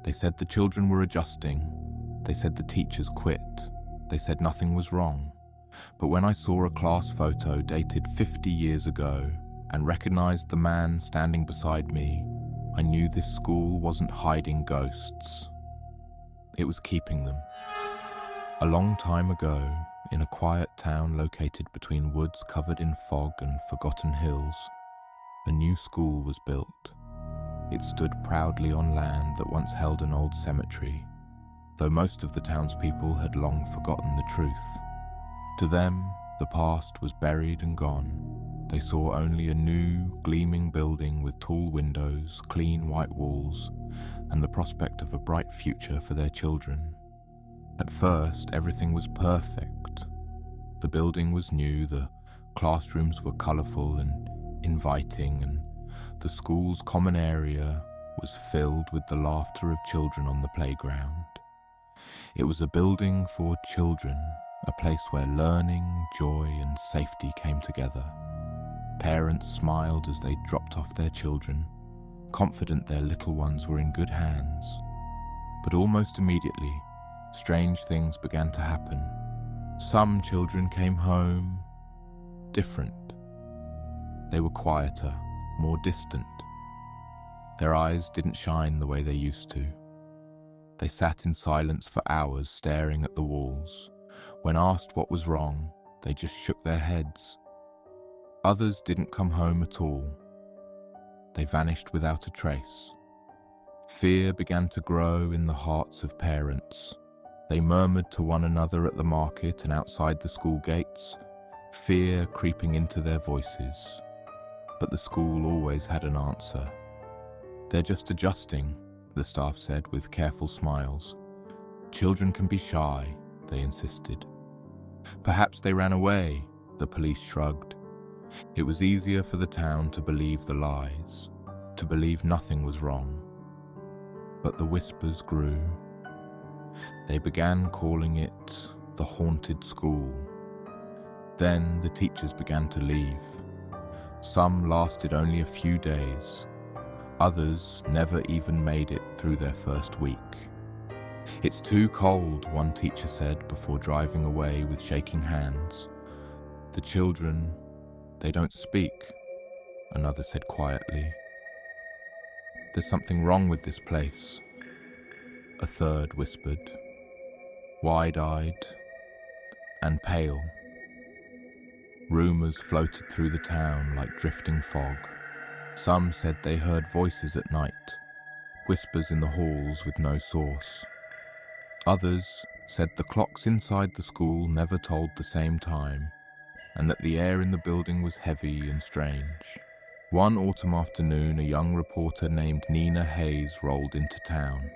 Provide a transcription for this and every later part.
They said the children were adjusting. They said the teachers quit. They said nothing was wrong. But when I saw a class photo dated 50 years ago and recognized the man standing beside me, I knew this school wasn't hiding ghosts. It was keeping them. A long time ago, in a quiet town located between woods covered in fog and forgotten hills, a new school was built. It stood proudly on land that once held an old cemetery, though most of the townspeople had long forgotten the truth. To them, the past was buried and gone. They saw only a new, gleaming building with tall windows, clean white walls, and the prospect of a bright future for their children. At first, everything was perfect. The building was new, the classrooms were colourful and inviting, and the school's common area was filled with the laughter of children on the playground. It was a building for children, a place where learning, joy, and safety came together. Parents smiled as they dropped off their children, confident their little ones were in good hands. But almost immediately, strange things began to happen. Some children came home different. They were quieter, more distant. Their eyes didn't shine the way they used to. They sat in silence for hours, staring at the walls. When asked what was wrong, they just shook their heads. Others didn't come home at all. They vanished without a trace. Fear began to grow in the hearts of parents. They murmured to one another at the market and outside the school gates, fear creeping into their voices. But the school always had an answer. "They're just adjusting," the staff said with careful smiles. "Children can be shy," they insisted. "Perhaps they ran away," the police shrugged. It was easier for the town to believe the lies, to believe nothing was wrong. But the whispers grew. They began calling it the haunted school. Then the teachers began to leave. Some lasted only a few days. Others never even made it through their first week. "It's too cold," one teacher said before driving away with shaking hands. "The children, they don't speak," another said quietly. "There's something wrong with this place," a third whispered, wide-eyed and pale. Rumours floated through the town like drifting fog. Some said they heard voices at night, whispers in the halls with no source. Others said the clocks inside the school never told the same time, and that the air in the building was heavy and strange. One autumn afternoon, a young reporter named Nina Hayes rolled into town.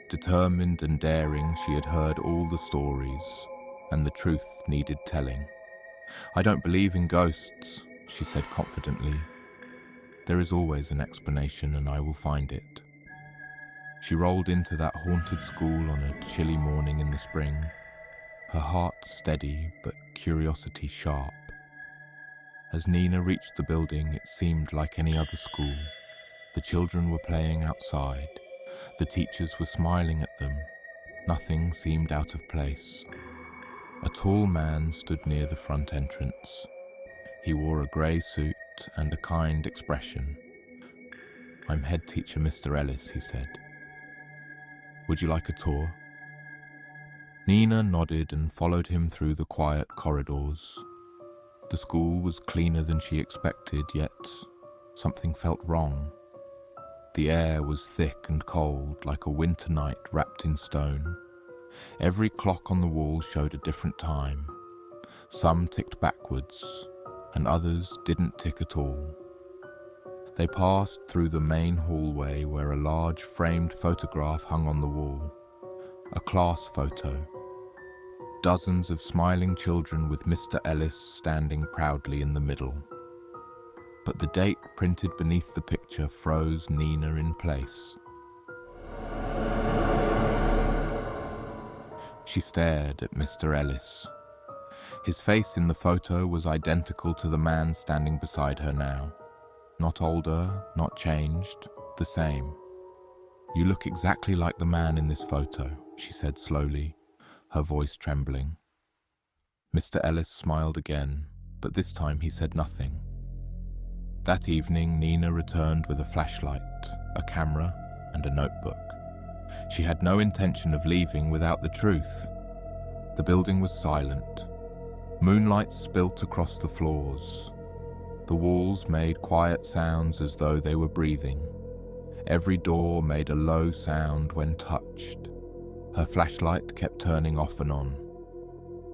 Determined and daring, she had heard all the stories, and the truth needed telling. "I don't believe in ghosts," she said confidently. "There is always an explanation, and I will find it." She rolled into that haunted school on a chilly morning in the spring, her heart steady but curiosity sharp. As Nina reached the building, it seemed like any other school. The children were playing outside. The teachers were smiling at them. Nothing seemed out of place. A tall man stood near the front entrance. He wore a grey suit and a kind expression. "I'm head teacher Mr. Ellis," he said. "Would you like a tour?" Nina nodded and followed him through the quiet corridors. The school was cleaner than she expected, yet something felt wrong. The air was thick and cold, like a winter night wrapped in stone. Every clock on the wall showed a different time. Some ticked backwards, and others didn't tick at all. They passed through the main hallway where a large framed photograph hung on the wall. A class photo. Dozens of smiling children with Mr. Ellis standing proudly in the middle. But the date printed beneath the picture froze Nina in place. She stared at Mr. Ellis. His face in the photo was identical to the man standing beside her now. Not older, not changed, the same. "You look exactly like the man in this photo," she said slowly, her voice trembling. Mr. Ellis smiled again, but this time he said nothing. That evening, Nina returned with a flashlight, a camera, and a notebook. She had no intention of leaving without the truth. The building was silent. Moonlight spilt across the floors. The walls made quiet sounds as though they were breathing. Every door made a low sound when touched. Her flashlight kept turning off and on.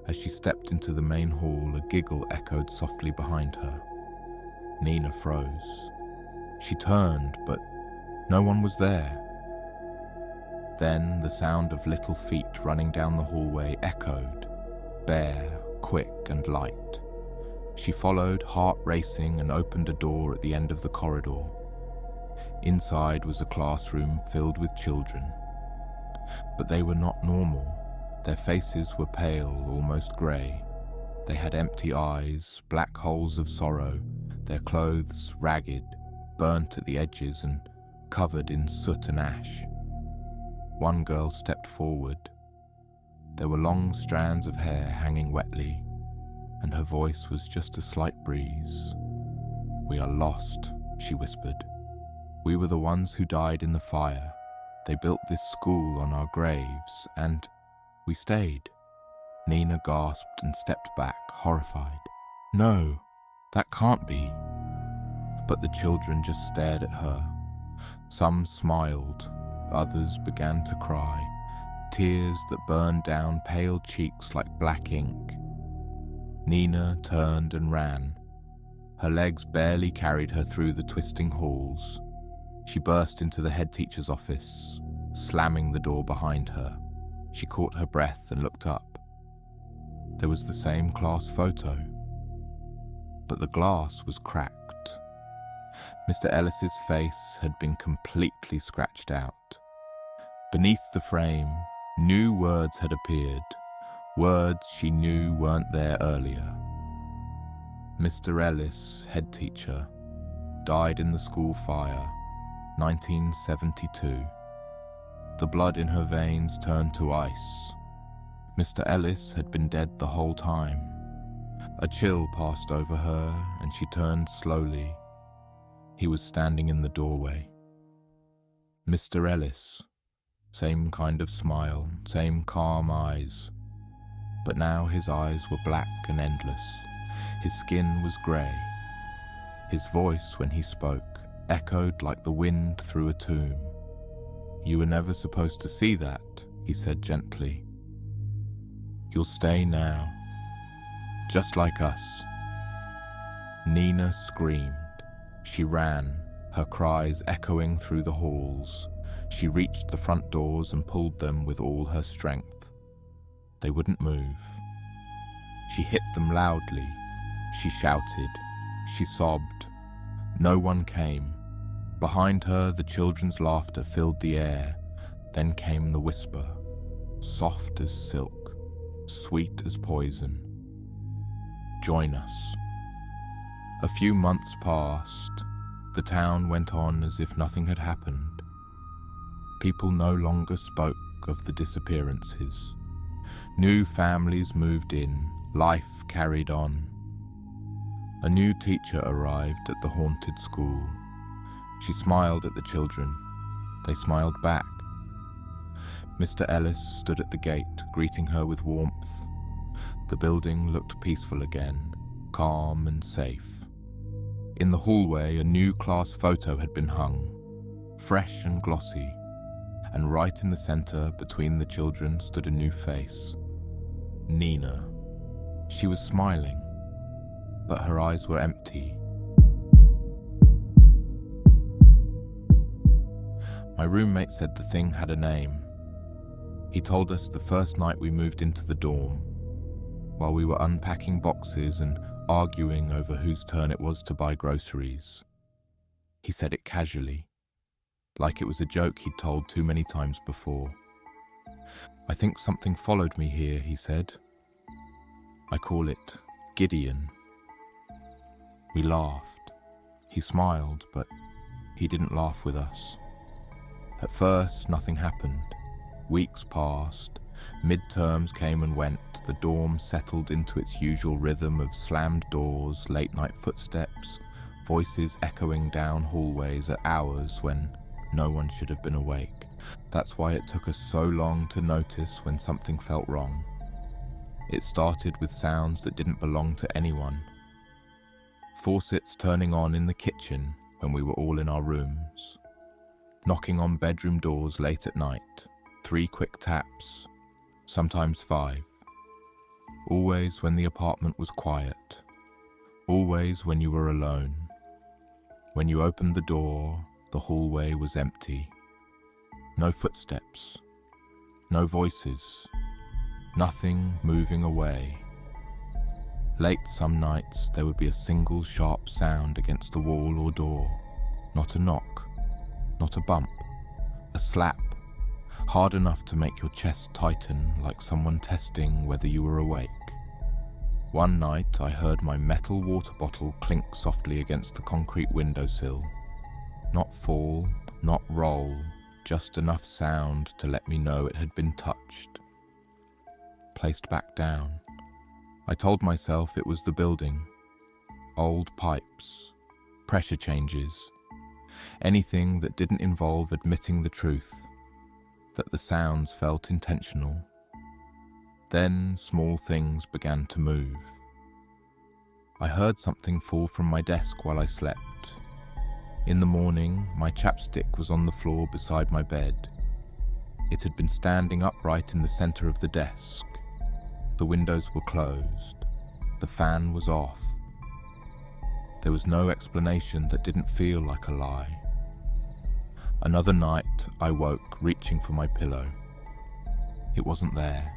As she stepped into the main hall, a giggle echoed softly behind her. Nina froze. She turned, but no one was there. Then the sound of little feet running down the hallway echoed, bare, quick and light. She followed, heart racing, and opened a door at the end of the corridor. Inside was a classroom filled with children. But they were not normal. Their faces were pale, almost grey. They had empty eyes, black holes of sorrow, their clothes ragged, burnt at the edges and covered in soot and ash. One girl stepped forward. There were long strands of hair hanging wetly, and her voice was just a slight breeze. "We are lost," she whispered. "We were the ones who died in the fire. They built this school on our graves, and we stayed." Nina gasped and stepped back, horrified. "No, that can't be." But the children just stared at her. Some smiled, others began to cry, tears that burned down pale cheeks like black ink. Nina turned and ran. Her legs barely carried her through the twisting halls. She burst into the head teacher's office, slamming the door behind her. She caught her breath and looked up. There was the same class photo, but the glass was cracked. Mr. Ellis's face had been completely scratched out. Beneath the frame, new words had appeared, words she knew weren't there earlier. Mr. Ellis, head teacher, died in the school fire, 1972. The blood in her veins turned to ice. Mr. Ellis had been dead the whole time. A chill passed over her, and she turned slowly. He was standing in the doorway. Mr. Ellis, same kind of smile, same calm eyes. But now his eyes were black and endless. His skin was grey. His voice, when he spoke, echoed like the wind through a tomb. "You were never supposed to see that," he said gently. "You'll stay now, just like us." Nina screamed. She ran, her cries echoing through the halls. She reached the front doors and pulled them with all her strength. They wouldn't move. She hit them loudly. She shouted. She sobbed. No one came. Behind her, the children's laughter filled the air. Then came the whisper, soft as silk, sweet as poison. "Join us." A few months passed. The town went on as if nothing had happened. People no longer spoke of the disappearances. New families moved in. Life carried on. A new teacher arrived at the haunted school. She smiled at the children. They smiled back. Mr. Ellis stood at the gate, greeting her with warmth. The building looked peaceful again, calm and safe. In the hallway, a new class photo had been hung, fresh and glossy, and right in the center, between the children, stood a new face. Nina. She was smiling, but her eyes were empty. My roommate said the thing had a name. He told us the first night we moved into the dorm, while we were unpacking boxes and arguing over whose turn it was to buy groceries. He said it casually, like it was a joke he'd told too many times before. "I think something followed me here," he said. "I call it Gideon." We laughed. He smiled, but he didn't laugh with us. At first, nothing happened. Weeks passed, midterms came and went, the dorm settled into its usual rhythm of slammed doors, late-night footsteps, voices echoing down hallways at hours when no one should have been awake. That's why it took us so long to notice when something felt wrong. It started with sounds that didn't belong to anyone. Faucets turning on in the kitchen when we were all in our rooms. Knocking on bedroom doors late at night. 3 quick taps, sometimes 5. Always when the apartment was quiet. Always when you were alone. When you opened the door, the hallway was empty. No footsteps. No voices. Nothing moving away. Late some nights, there would be a single sharp sound against the wall or door. Not a knock. Not a bump. A slap. Hard enough to make your chest tighten, like someone testing whether you were awake. One night, I heard my metal water bottle clink softly against the concrete windowsill. Not fall, not roll, just enough sound to let me know it had been touched. Placed back down. I told myself it was the building. Old pipes. Pressure changes. Anything that didn't involve admitting the truth. That the sounds felt intentional. Then small things began to move. I heard something fall from my desk while I slept. In the morning, my chapstick was on the floor beside my bed. It had been standing upright in the center of the desk. The windows were closed. The fan was off. There was no explanation that didn't feel like a lie. Another night, I woke, reaching for my pillow. It wasn't there.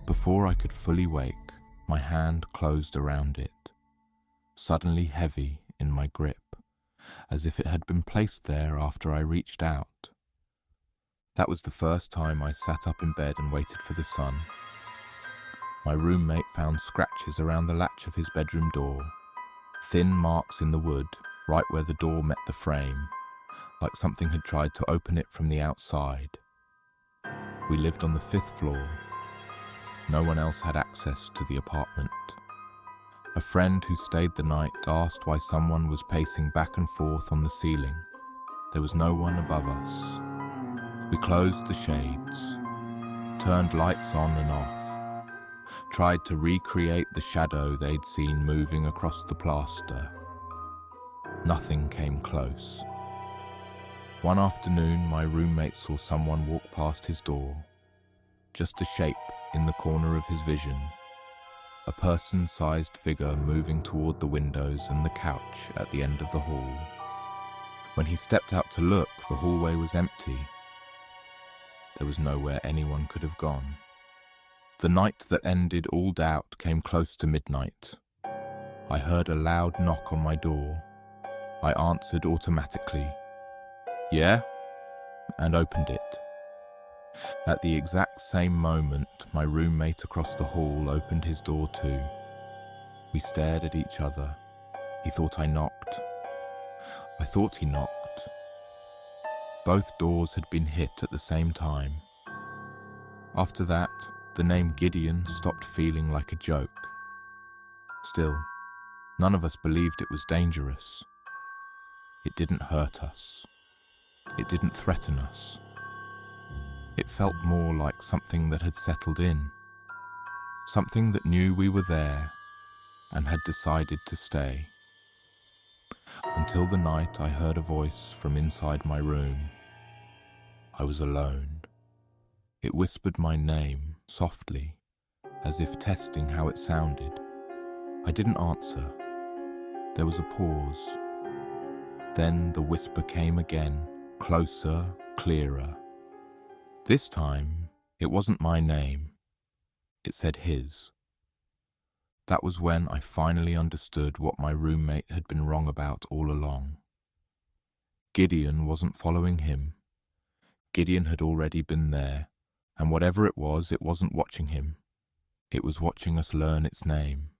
Before I could fully wake, my hand closed around it, suddenly heavy in my grip, as if it had been placed there after I reached out. That was the first time I sat up in bed and waited for the sun. My roommate found scratches around the latch of his bedroom door, thin marks in the wood, right where the door met the frame, like something had tried to open it from the outside. We lived on the 5th floor. No one else had access to the apartment. A friend who stayed the night asked why someone was pacing back and forth on the ceiling. There was no one above us. We closed the shades, turned lights on and off, tried to recreate the shadow they'd seen moving across the plaster. Nothing came close. One afternoon, my roommate saw someone walk past his door. Just a shape in the corner of his vision. A person-sized figure moving toward the windows and the couch at the end of the hall. When he stepped out to look, the hallway was empty. There was nowhere anyone could have gone. The night that ended all doubt came close to midnight. I heard a loud knock on my door. I answered automatically. "Yeah?" and opened it. At the exact same moment, my roommate across the hall opened his door too. We stared at each other. He thought I knocked. I thought he knocked. Both doors had been hit at the same time. After that, the name Gideon stopped feeling like a joke. Still, none of us believed it was dangerous. It didn't hurt us. It didn't threaten us. It felt more like something that had settled in. Something that knew we were there and had decided to stay. Until the night I heard a voice from inside my room. I was alone. It whispered my name softly, as if testing how it sounded. I didn't answer. There was a pause. Then the whisper came again, closer, clearer. This time, it wasn't my name. It said his. That was when I finally understood what my roommate had been wrong about all along. Gideon wasn't following him. Gideon had already been there, and whatever it wasn't watching him. It was watching us learn its name.